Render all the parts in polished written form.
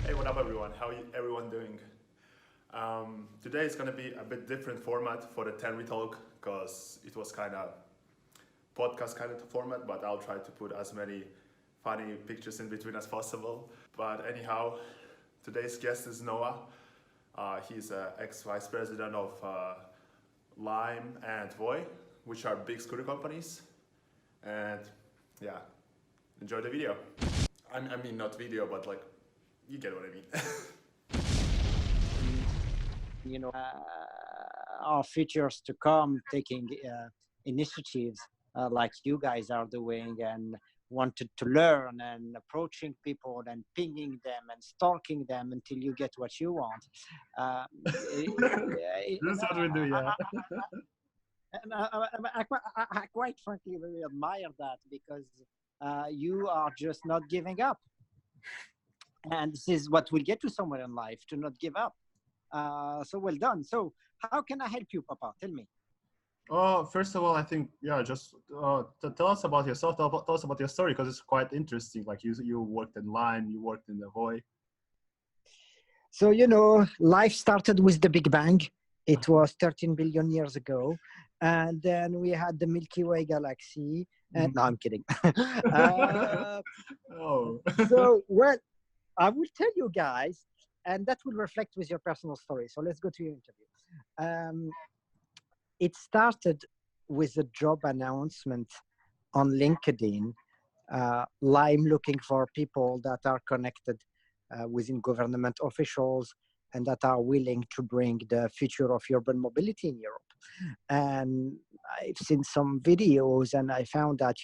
Hey, what up, everyone? How everyone doing? Today is going to be a bit different format for the TNRI Talk because it was kind of podcast kind of format, but I'll try to put as many funny pictures in between as possible. But anyhow, today's guest is Noah. He's ex-vice president of Lime and Voi, which are big scooter companies. And yeah, enjoy the video. I mean, not video, but like, you get what I mean. Our futures to come, taking initiatives like you guys are doing, and wanted to learn and approaching people and pinging them and stalking them until you get what you want. That's what we do, yeah. And I quite frankly really admire that because you are just not giving up. And this is what will get you somewhere in life, to not give up. So well done. So how can I help you, Papa? Tell me. First of all, I think, yeah, just tell us about yourself. Tell us about your story, because it's quite interesting. Like you worked in Line, you worked in the Voi. So, life started with the Big Bang. It was 13 billion years ago. And then we had the Milky Way galaxy. And no, I'm kidding. Oh. So, well, I will tell you guys, and that will reflect with your personal story. So let's go to your interview. It started with a job announcement on LinkedIn. Lime looking for people that are connected within government officials and that are willing to bring the future of urban mobility in Europe. And I've seen some videos and I found that,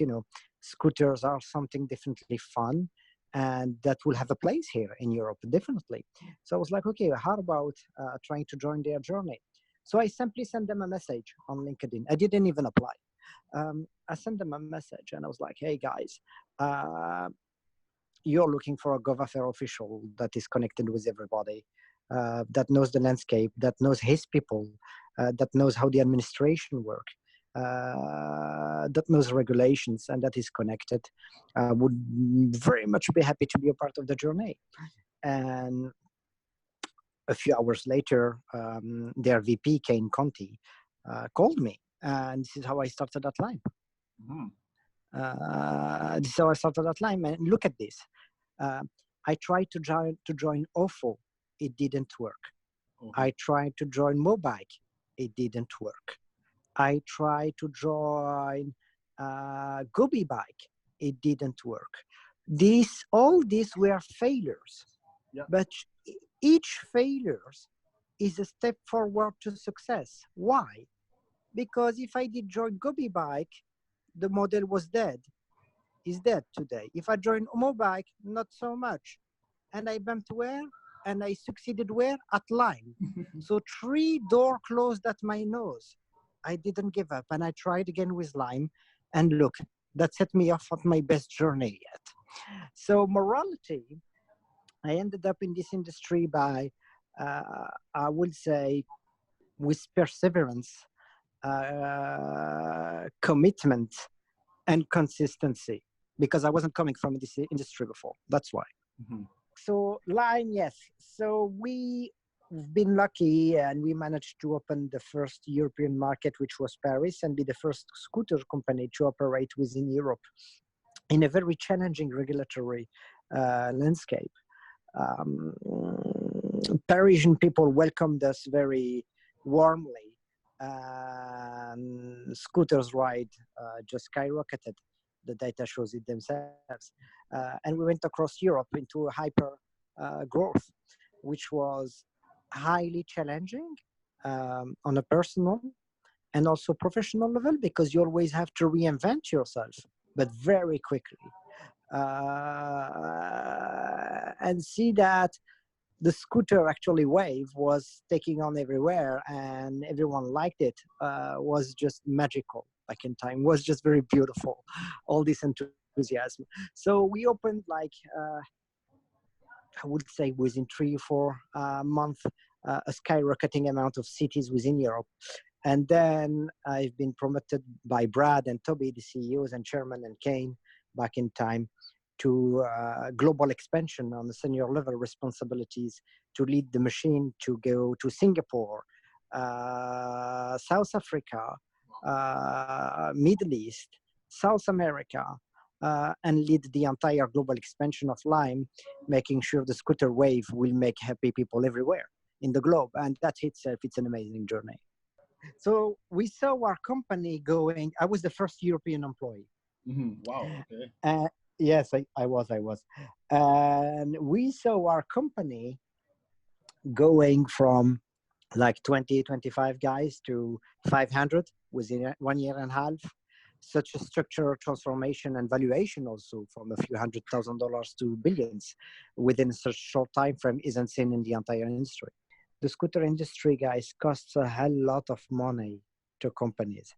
scooters are something definitely fun and that will have a place here in Europe, definitely. So I was like, okay, how about trying to join their journey? So I simply sent them a message on LinkedIn. I didn't even apply. I sent them a message and I was like, hey guys, you're looking for a GovAffair official that is connected with everybody, that knows the landscape, that knows his people, that knows how the administration work, that knows regulations, and that is connected. Would very much be happy to be a part of the journey. And a few hours later, their VP, Kane Conti, called me. And this is how I started at Lime. This is how I started at Lime. And look at this. I tried to join OFO. It didn't work. I tried to join Mobike. It didn't work. I tried to join Gobi Bike. It didn't work. All these were failures. Yeah. But each failure is a step forward to success. Why? Because if I did join Gobi Bike, the model was dead. Is dead today. If I joined Mobike, not so much. And I bumped where? And I succeeded where? At Lime. So 3 doors closed at my nose. I didn't give up. And I tried again with Lime. And look, that set me off on my best journey yet. So morality, I ended up in this industry by, I would say, with perseverance, commitment, and consistency, because I wasn't coming from this industry before. That's why. So Lime, yes. So we've been lucky and we managed to open the first European market, which was Paris, and be the first scooter company to operate within Europe in a very challenging regulatory landscape. Parisian people welcomed us very warmly. Scooters ride just skyrocketed. The data shows it themselves. And we went across Europe into a hyper growth, which was highly challenging on a personal and also professional level, because you always have to reinvent yourself, but very quickly. And see that the scooter actually wave was taking on everywhere and everyone liked it, was just magical back in time, was just very beautiful, all this enthusiasm. So we opened like, I would say within 3 or 4 months, a skyrocketing amount of cities within Europe. And then I've been promoted by Brad and Toby, the CEOs and chairman, and Kane back in time, to global expansion on the senior level responsibilities to lead the machine to go to Singapore, South Africa, Middle East, South America, and lead the entire global expansion of Lime, making sure the scooter wave will make happy people everywhere in the globe. And that itself, it's an amazing journey. So we saw our company going. I was the first European employee. Wow. Okay. Yes, I was. And we saw our company going from like 20, 25 guys to 500 within 1.5 years. Such a structural transformation and valuation also from a few $100,000 to billions within such short time frame isn't seen in the entire industry. The scooter industry, guys, costs a hell lot of money to companies.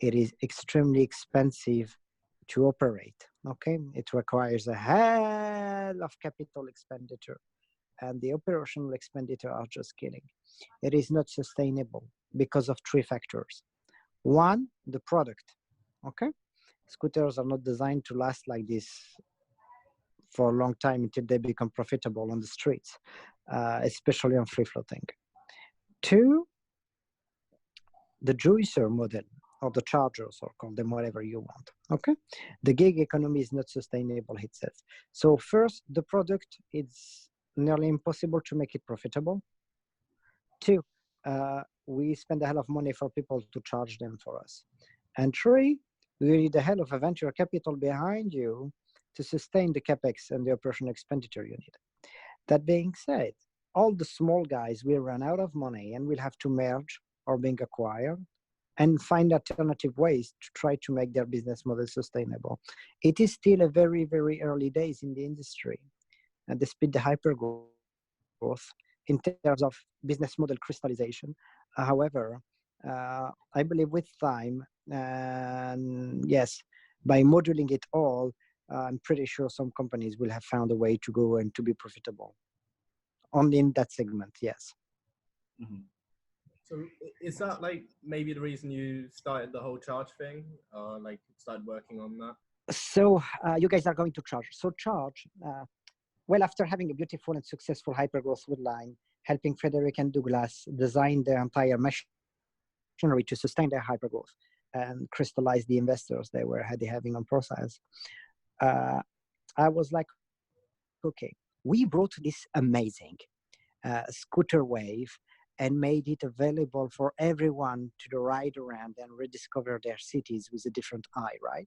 It is extremely expensive to operate. Okay, it requires a hell of capital expenditure, and the operational expenditure are just killing. It is not sustainable because of 3 factors. One, the product. Okay, scooters are not designed to last like this for a long time until they become profitable on the streets, especially on free floating. 2, the juicer model or the chargers, or call them whatever you want. Okay, the gig economy is not sustainable itself. So first, the product is nearly impossible to make it profitable. 2, we spend a hell of money for people to charge them for us. And 3, we need a hell of a venture capital behind you to sustain the capex and the operational expenditure you need. That being said, all the small guys will run out of money and will have to merge or being acquired and find alternative ways to try to make their business model sustainable. It is still a very, very early days in the industry, and despite the hyper growth in terms of business model crystallization. However, I believe with time, and yes, by modeling it all, I'm pretty sure some companies will have found a way to go and to be profitable. Only in that segment, yes. Mm-hmm. So is that like maybe the reason you started the whole charge thing, or like started working on that? So you guys are going to charge. So charge, well, after having a beautiful and successful hypergrowth woodline, helping Frederick and Douglas design the entire machinery to sustain their hypergrowth and crystallize the investors they were having on process, I was like, okay, we brought this amazing scooter wave and made it available for everyone to ride around and rediscover their cities with a different eye, right?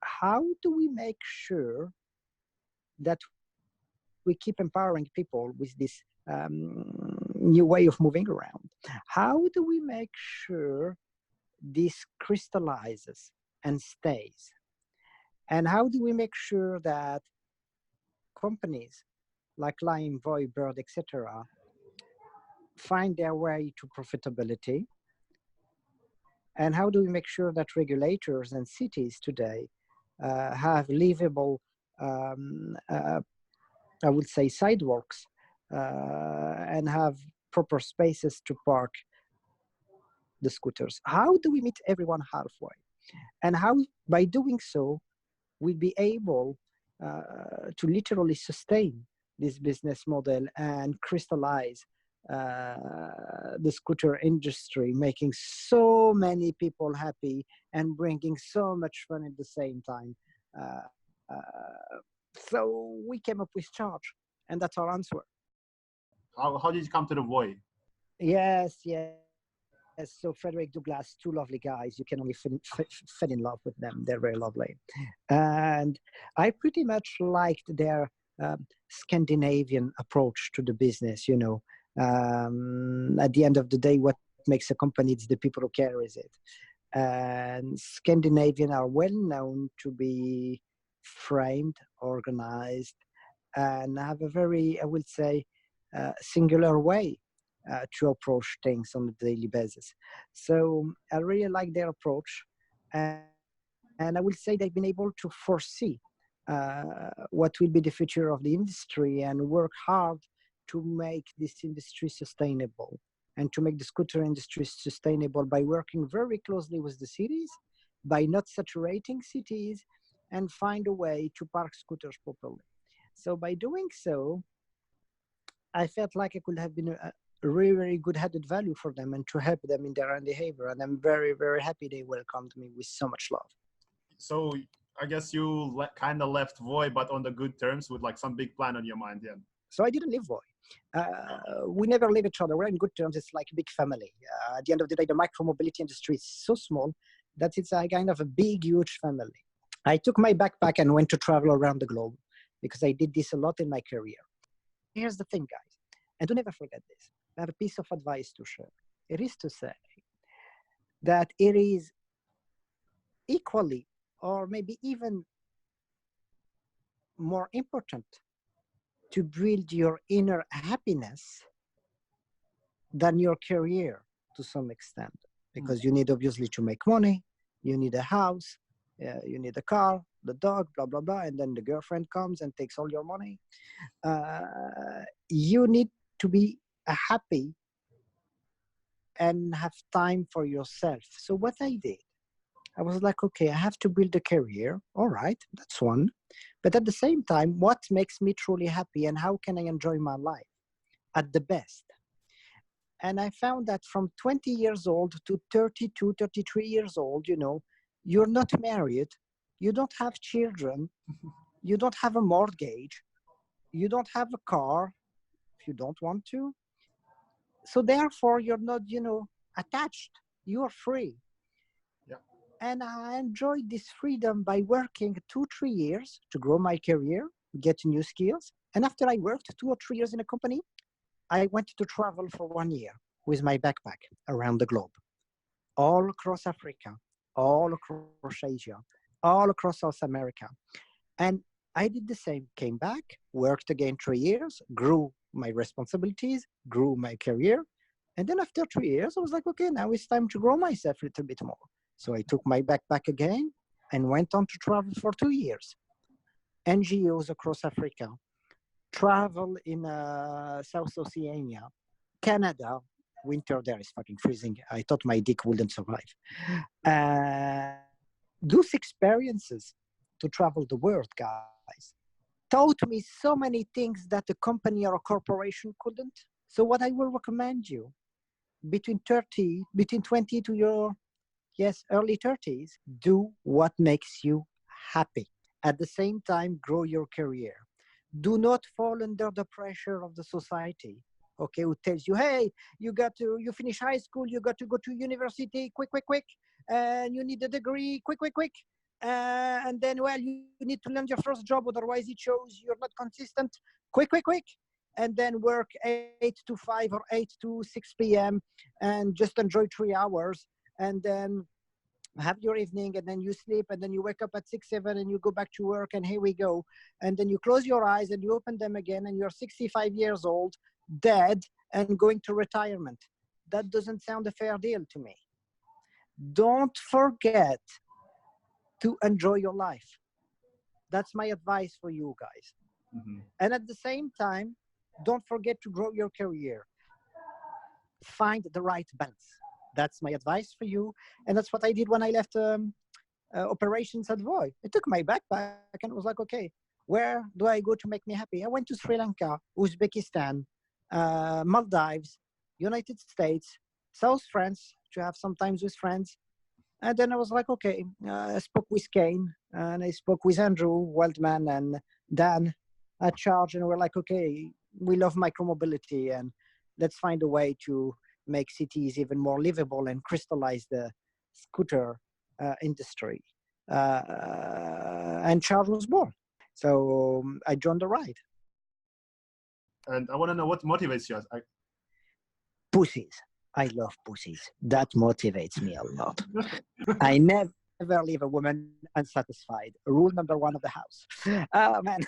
How do we make sure that we keep empowering people with this new way of moving around? How do we make sure this crystallizes and stays? And how do we make sure that companies like Lime, Voi, Bird, etc., find their way to profitability? And how do we make sure that regulators and cities today have livable, I would say, sidewalks and have proper spaces to park the scooters? How do we meet everyone halfway? And how, by doing so, we'll be able to literally sustain this business model and crystallize the scooter industry, making so many people happy and bringing so much fun at the same time. So we came up with charge, and that's our answer. How did you come to the Voi? Yes. So Frederick, Douglas, 2 lovely guys. You can only fall in love with them. They're very lovely. And I pretty much liked their Scandinavian approach to the business. You know, at the end of the day, what makes a company is the people who carries it. And Scandinavian are well known to be framed, organized, and have a very, I would say, singular way to approach things on a daily basis. So I really like their approach, and I will say they've been able to foresee what will be the future of the industry and work hard to make this industry sustainable and to make the scooter industry sustainable by working very closely with the cities, by not saturating cities, and find a way to park scooters properly. So by doing so, I felt like I could have been a really, very good added value for them and to help them in their own behavior. And I'm very, very happy they welcomed me with so much love. So I guess you kind of left Voi, but on the good terms with like some big plan on your mind, yeah. So I didn't leave Voi. We never leave each other. We're in good terms. It's like a big family. At the end of the day, the micro-mobility industry is so small that it's a kind of a big, huge family. I took my backpack and went to travel around the globe because I did this a lot in my career. Here's the thing, guys, and don't ever forget this. I have a piece of advice to share. It is to say that it is equally or maybe even more important to build your inner happiness than your career to some extent, because you need obviously to make money, you need a house, you need a car, the dog, blah, blah, blah, and then the girlfriend comes and takes all your money. You need to be happy and have time for yourself. So what I did, I was like, okay, I have to build a career. All right, that's one. But at the same time, what makes me truly happy and how can I enjoy my life at the best? And I found that from 20 years old to 32, 33 years old, you know, you're not married, you don't have children, you don't have a mortgage, you don't have a car if you don't want to. So therefore, you're not, you know, attached, you're free. Yeah. And I enjoyed this freedom by working 2-3 years to grow my career, get new skills. And after I worked 2 or 3 years in a company, I went to travel for 1 year with my backpack around the globe, all across Africa, all across Asia, all across South America. And I did the same, came back, worked again 3 years, grew my responsibilities, grew my career. And then after 3 years, I was like, okay, now it's time to grow myself a little bit more. So I took my backpack again and went on to travel for 2 years. NGOs across Africa, travel in South Oceania, Canada. Winter there is fucking freezing. I thought my dick wouldn't survive. Those experiences to travel the world, guys, taught me so many things that a company or a corporation couldn't. So what I will recommend you, between 20 to your, early 30s, do what makes you happy. At the same time, grow your career. Do not fall under the pressure of the society, okay, who tells you, hey, you finish high school, you got to go to university, quick, and you need a degree, quick. And then, well, you need to land your first job, otherwise it shows you're not consistent, quick. And then work 8 to 5 or 8 to 6 p.m. and just enjoy 3 hours. And then have your evening, and then you sleep, and then you wake up at 6, 7, and you go back to work, and here we go. And then you close your eyes and you open them again, and you're 65 years old, dead, and going to retirement. That doesn't sound a fair deal to me. Don't forget to enjoy your life. That's my advice for you guys. Mm-hmm. And at the same time, don't forget to grow your career. Find the right balance. That's my advice for you. And that's what I did when I left operations at Voi. I took my backpack and was like, okay, where do I go to make me happy? I went to Sri Lanka, Uzbekistan, Maldives, United States, South France, to have some times with friends. And then I was like, okay, I spoke with Kane and I spoke with Andrew Waldman and Dan at Charge. And we're like, okay, we love micromobility and let's find a way to make cities even more livable and crystallize the scooter industry. And Charge was born. So I joined the ride. And I want to know what motivates you. Pussies. I love pussies. That motivates me a lot. I never leave a woman unsatisfied. Rule number 1 of the house. Oh, man.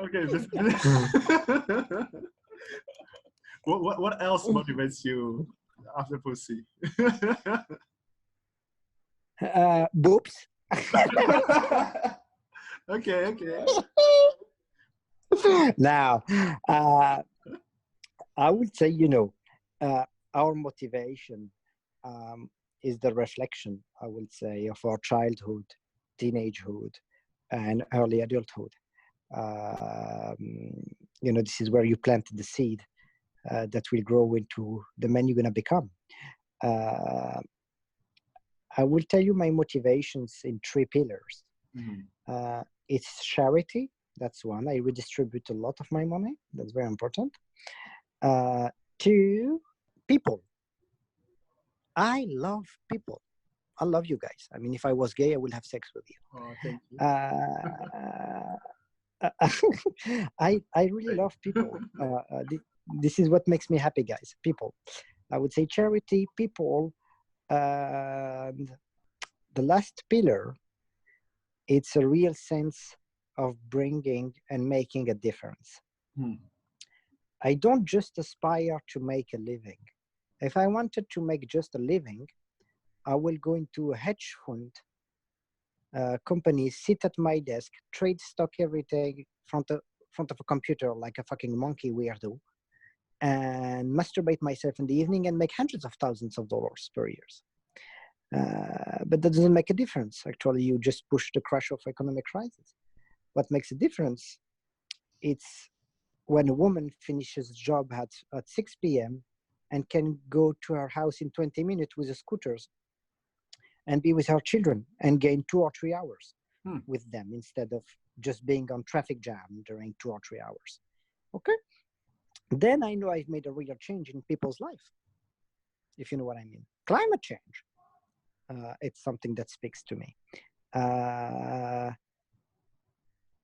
Okay. What else motivates you after pussy? Boobs. Okay. Now, I would say, our motivation is the reflection, I would say, of our childhood, teenagehood, and early adulthood. Um, this is where you planted the seed that will grow into the man you're going to become. Uh, I will tell you my motivations in 3 pillars. It's charity. That's one. I redistribute a lot of my money. That's very important. 2, people. I love people. I love you guys. I mean, if I was gay, I would have sex with you. Oh, thank you. I really love people. This is what makes me happy, guys. People. I would say charity, people. And the last pillar, it's a real sense of bringing and making a difference. I don't just aspire to make a living. If I wanted to make just a living, I will go into a hedge fund company, sit at my desk, trade stock every day front of a computer like a fucking monkey weirdo, and masturbate myself in the evening and make hundreds of thousands of dollars per year. But that doesn't make a difference. Actually, you just push the crash of economic crisis. What makes a difference, it's when a woman finishes a job at 6 p.m. and can go to her house in 20 minutes with a scooters and be with her children and gain 2 or 3 hours with them instead of just being on traffic jam during 2 or 3 hours. Okay? Then I know I've made a real change in people's life, if you know what I mean. Climate change. It's something that speaks to me.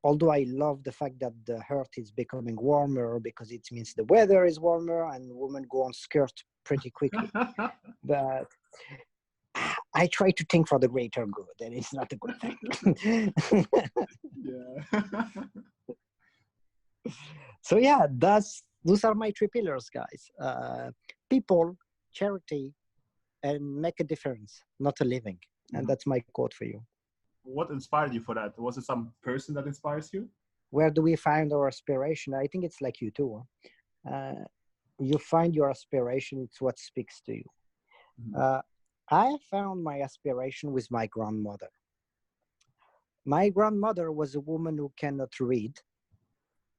Although I love the fact that the earth is becoming warmer because it means the weather is warmer and women go on skirt pretty quickly. But I try to think for the greater good, and it's not a good thing. Yeah. So yeah, those are my 3 pillars, guys. People, charity, and make a difference, not a living. And that's my quote for you. What inspired you for that? Was it some person that inspires you? Where do we find our aspiration? I think it's like you too. You find your aspiration, it's what speaks to you. I found my aspiration with my grandmother. My grandmother was a woman who cannot read,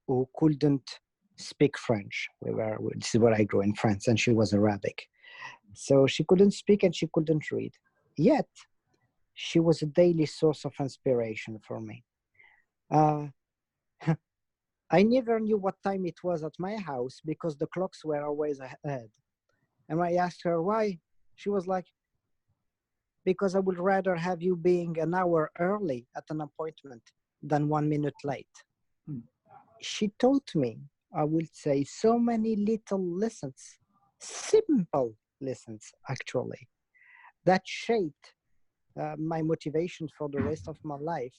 who couldn't speak French. This is where I grew in France, and she was Arabic. So she couldn't speak and she couldn't read. Yet, she was a daily source of inspiration for me. I never knew what time it was at my house because the clocks were always ahead. And I asked her why, she was like, because I would rather have you being an hour early at an appointment than 1 minute late. She taught me, I would say, so many little lessons, simple lessons actually, that shaped my motivation for the rest of my life.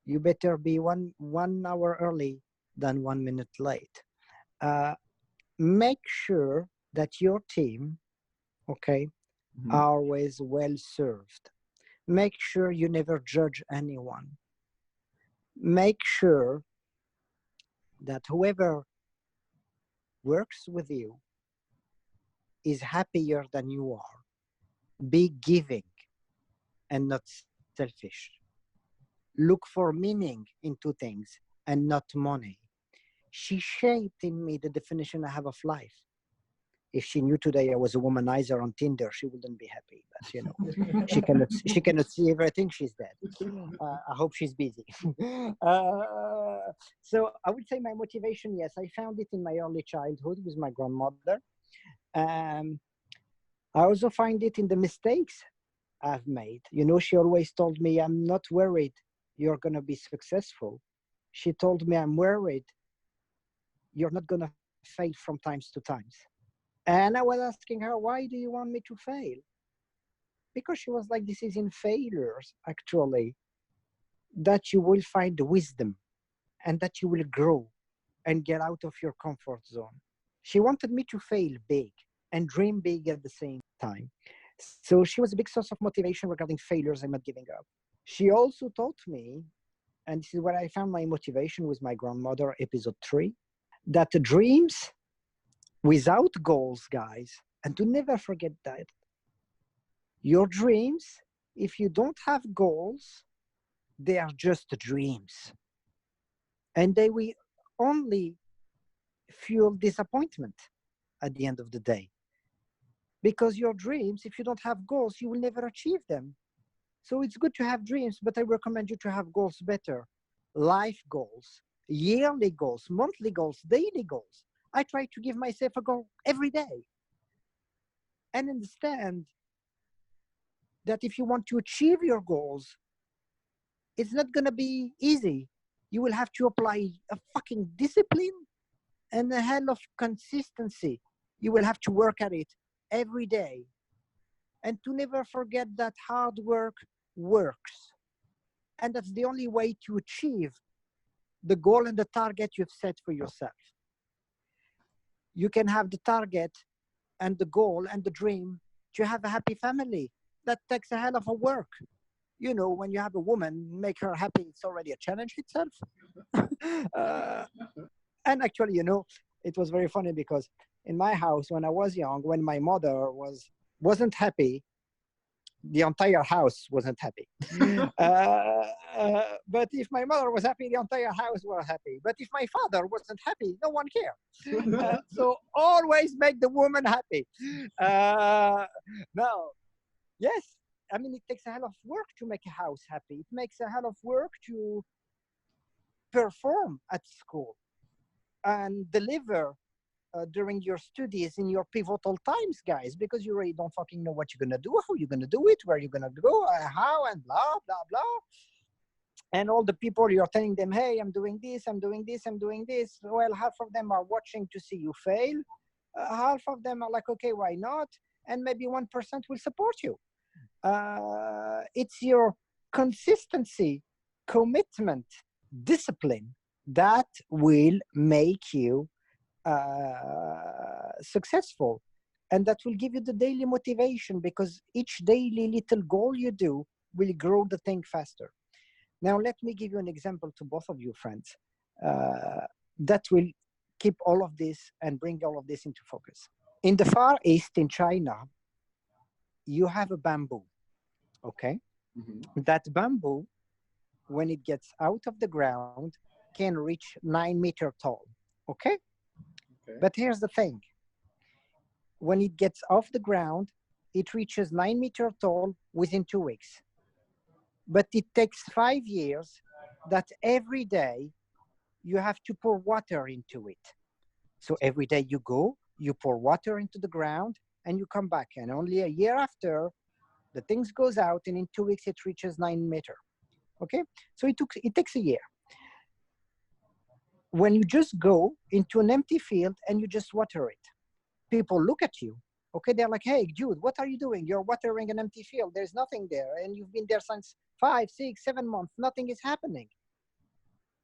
You better be one hour early than 1 minute late. Make sure that your team, okay, are always well served. Make sure you never judge anyone. Make sure that whoever works with you is happier than you are. Be giving and not selfish. Look for meaning into things and not money. She shaped in me the definition I have of life. If she knew today I was a womanizer on Tinder, she wouldn't be happy. But you know, she cannot see everything. She's dead. I hope she's busy. So I would say my motivation, yes, I found it in my early childhood with my grandmother. I also find it in the mistakes I've made. You know, she always told me, I'm not worried you're going to be successful. She told me, I'm worried you're not going to fail from times to times. And I was asking her, why do you want me to fail? Because she was like, this is in failures, actually, that you will find wisdom and that you will grow and get out of your comfort zone. She wanted me to fail big and dream big at the same time. So she was a big source of motivation regarding failures and not giving up. She also taught me, and this is where I found my motivation with my grandmother, episode 3, that dreams without goals, guys, And to never forget that your dreams, if you don't have goals, they are just dreams. And they will only fuel disappointment at the end of the day. Because your dreams, if you don't have goals, you will never achieve them. So it's good to have dreams, but I recommend you to have goals better. Life goals, yearly goals, monthly goals, daily goals. I try to give myself a goal every day. And understand that if you want to achieve your goals, it's not going to be easy. You will have to apply a fucking discipline and a hell of consistency. You will have to work at it every day. And to never forget that hard work works. And that's the only way to achieve the goal and the target you've set for yourself. You can have the target and the goal and the dream to have a happy family. That takes a hell of a work. You know, when you have a woman, make her happy, it's already a challenge itself. And actually, you know, it was very funny because in my house, when I was young, when my mother wasn't happy, the entire house wasn't happy. But if my mother was happy, the entire house was happy. But if my father wasn't happy, no one cared. So always make the woman happy. Now, yes, I mean, it takes a hell of work to make a house happy. It makes a hell of work to perform at school and deliver during your studies in your pivotal times, guys, because you really don't fucking know what you're going to do, how you're going to do it, where you're going to go, how, and blah, blah, blah. And all the people, you're telling them, hey, I'm doing this, I'm doing this, I'm doing this. Well, half of them are watching to see you fail. Half of them are like, okay, why not? And maybe 1% will support you. It's your consistency, commitment, discipline that will make you successful, and that will give you the daily motivation, because each daily little goal you do will grow the thing faster. Now let me give you an example to both of you, friends, that will keep all of this and bring all of this into focus. In the Far East, in China, you have a bamboo, okay? Mm-hmm. That bamboo, when it gets out of the ground, can reach 9 meters tall, okay? But here's the thing. When it gets off the ground, it reaches 9 meters tall within 2 weeks. But it takes 5 years that every day you have to pour water into it. So every day you go, you pour water into the ground, and you come back. And only a year after, the things goes out, and in 2 weeks it reaches 9 meters. Okay? So it takes a year. When you just go into an empty field and you just water it, people look at you. Okay, they're like, hey, dude, what are you doing? You're watering an empty field. There's nothing there. And you've been there since 5, 6, 7 months. Nothing is happening.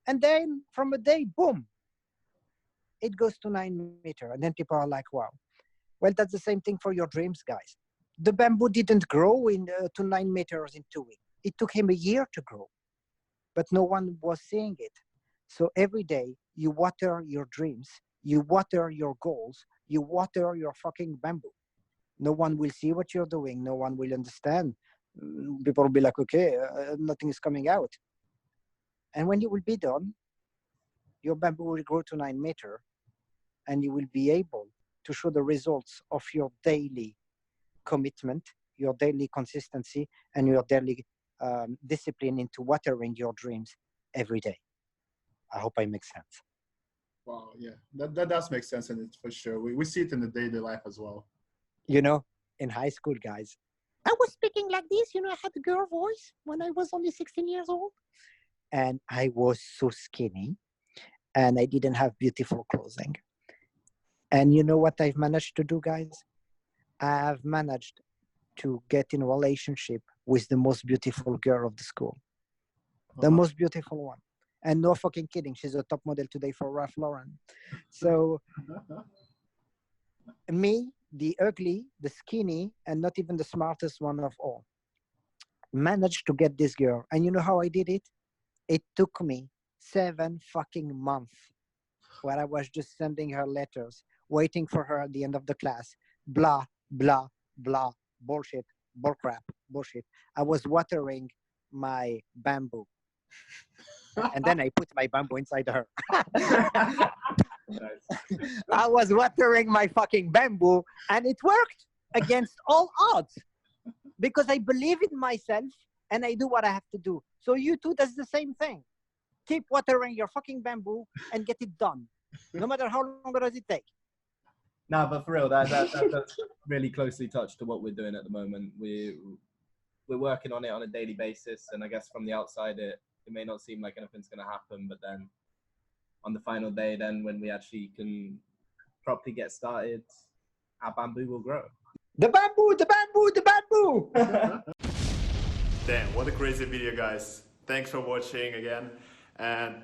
And then from a day, boom, it goes to 9 meters. And then people are like, wow. Well, that's the same thing for your dreams, guys. The bamboo didn't grow to 9 meters in 2 weeks. It took him a year to grow, but no one was seeing it. So every day you water your dreams, you water your goals, you water your fucking bamboo. No one will see what you're doing. No one will understand. People will be like, okay, nothing is coming out. And when you will be done, your bamboo will grow to 9 meters, and you will be able to show the results of your daily commitment, your daily consistency, and your daily discipline into watering your dreams every day. I hope I make sense. Wow, yeah, that does make sense, and it's for sure. We see it in the daily life as well. You know, in high school, guys, I was speaking like this. You know, I had a girl voice when I was only 16 years old. And I was so skinny, and I didn't have beautiful clothing. And you know what I've managed to do, guys? I've managed to get in a relationship with the most beautiful girl of the school. The most beautiful one. And no fucking kidding, she's a top model today for Ralph Lauren. So me, the ugly, the skinny, and not even the smartest one of all, managed to get this girl. And you know how I did it? It took me 7 fucking months where I was just sending her letters, waiting for her at the end of the class, blah, blah, blah, bullshit, bullcrap, bullshit. I was watering my bamboo. And then I put my bamboo inside her. Nice. I was watering my fucking bamboo and it worked against all odds because I believe in myself and I do what I have to do. So you too, does the same thing. Keep watering your fucking bamboo and get it done, no matter how long does it take. No, but for real, that's really closely touched to what we're doing at the moment. We're working on it on a daily basis, and I guess from the outside, it may not seem like anything's going to happen, but then on the final day, then when we actually can properly get started, our bamboo will grow. The bamboo, the bamboo, the bamboo. Damn, what a crazy video, guys. Thanks for watching again, and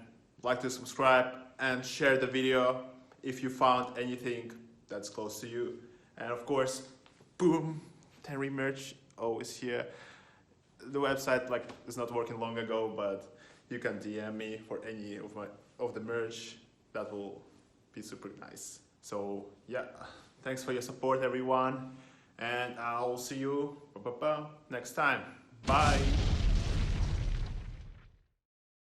like to subscribe and share the video if you found anything that's close to you. And of course, boom, TNRI merch always here. The website is not working long ago, but you can DM me for any of the merch. That will be super nice. So yeah, thanks for your support, everyone, and I'll see you next time. Bye.